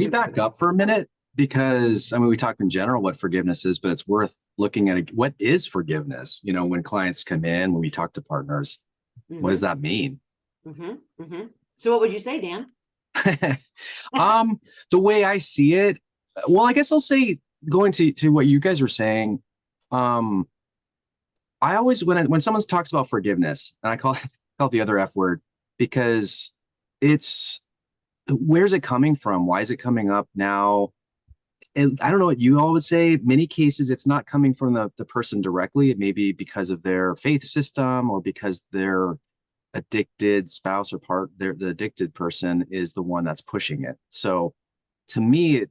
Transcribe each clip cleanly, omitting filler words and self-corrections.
me back up for a minute? Because I mean, we talk in general what forgiveness is, but it's worth looking at what is forgiveness? You know, when clients come in, when we talk to partners, what does that mean? So what would you say, Dan? The way I see it, well, I guess I'll say going to what you guys are saying, I always when someone talks about forgiveness, and I call it the other F word, because it's where's it coming from? Why is it coming up now? And I don't know what you all would say. Many cases, it's not coming from the person directly. It may be because of their faith system or because their addicted spouse or the addicted person is the one that's pushing it. So to me,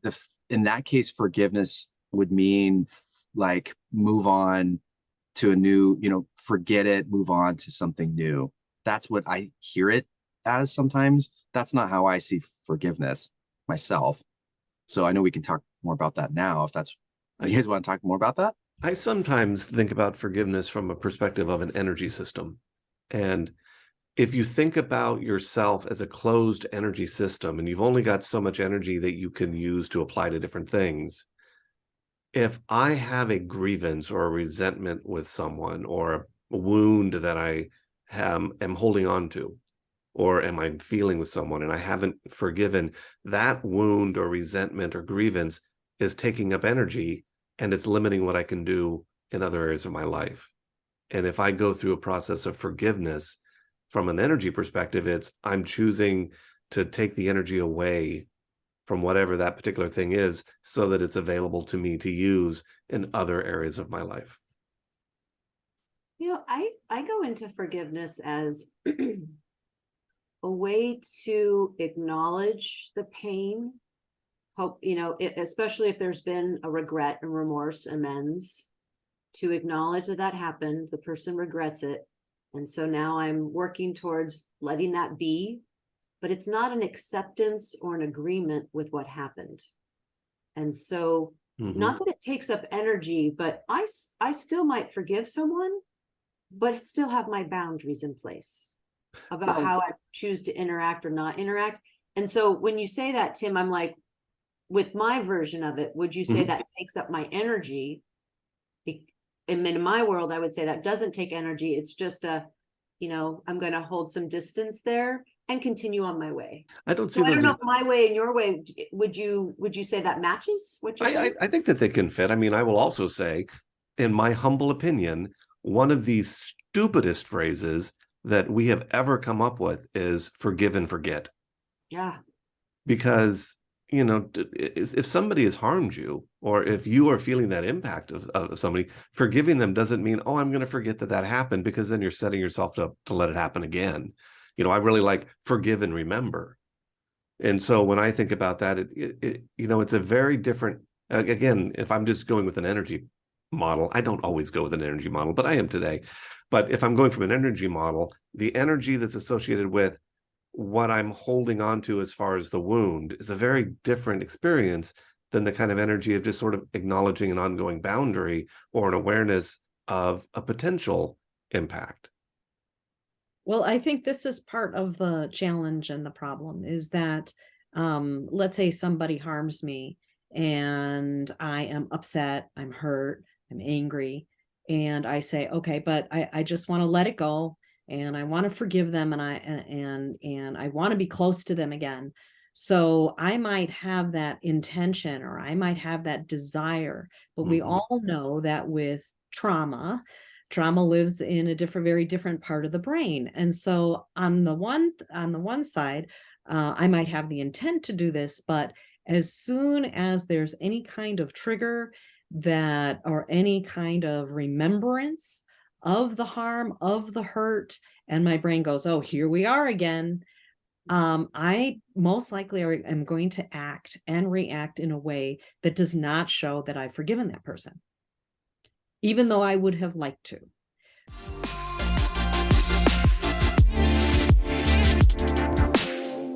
in that case, forgiveness would mean like move on to a new, forget it, move on to something new. That's what I hear it as sometimes. That's not how I see forgiveness myself. So I know we can talk more about that now if that's, you guys want to talk more about that? I sometimes think about forgiveness from a perspective of an energy system. And if you think about yourself as a closed energy system and you've only got so much energy that you can use to apply to different things, if I have a grievance or a resentment with someone or a wound that I am holding on to, or am I feeling with someone and I haven't forgiven, that wound or resentment or grievance is taking up energy and it's limiting what I can do in other areas of my life. And if I go through a process of forgiveness from an energy perspective, I'm choosing to take the energy away from whatever that particular thing is so that it's available to me to use in other areas of my life. I go into forgiveness as a way to acknowledge the pain, hope, especially if there's been a regret and remorse, amends, to acknowledge that happened, the person regrets it. And so now I'm working towards letting that be, but it's not an acceptance or an agreement with what happened. And so not that it takes up energy, but I still might forgive someone, but still have my boundaries in place about how I choose to interact or not interact. And so when you say that, Tim, I'm like, with my version of it, would you say that takes up my energy? And in my world, I would say that doesn't take energy. It's just I'm going to hold some distance there and continue on my way. I don't know if my way and your way, would you say that matches what you're saying? I think that they can fit. I mean, I will also say, in my humble opinion, one of the stupidest phrases that we have ever come up with is forgive and forget. Yeah. Because, if somebody has harmed you, or if you are feeling that impact of somebody, forgiving them doesn't mean, oh, I'm going to forget that happened, because then you're setting yourself up to let it happen again. I really like forgive and remember. And so when I think about that, it's a very different, again, if I'm just going with an energy model, I don't always go with an energy model, but I am today. But if I'm going from an energy model, the energy that's associated with what I'm holding on to as far as the wound is a very different experience than the kind of energy of just sort of acknowledging an ongoing boundary or an awareness of a potential impact. Well, I think this is part of the challenge and the problem is that, let's say somebody harms me and I am upset, I'm hurt, I'm angry, and I say, okay, but I just want to let it go. And I want to forgive them, and I want to be close to them again. So I might have that intention, or I might have that desire, but we all know that with trauma lives in a very different part of the brain. And so on the one side, I might have the intent to do this, but as soon as there's any kind of trigger or any kind of remembrance of the harm, of the hurt, and my brain goes, oh, here we are again, I most likely am going to act and react in a way that does not show that I've forgiven that person, even though I would have liked to.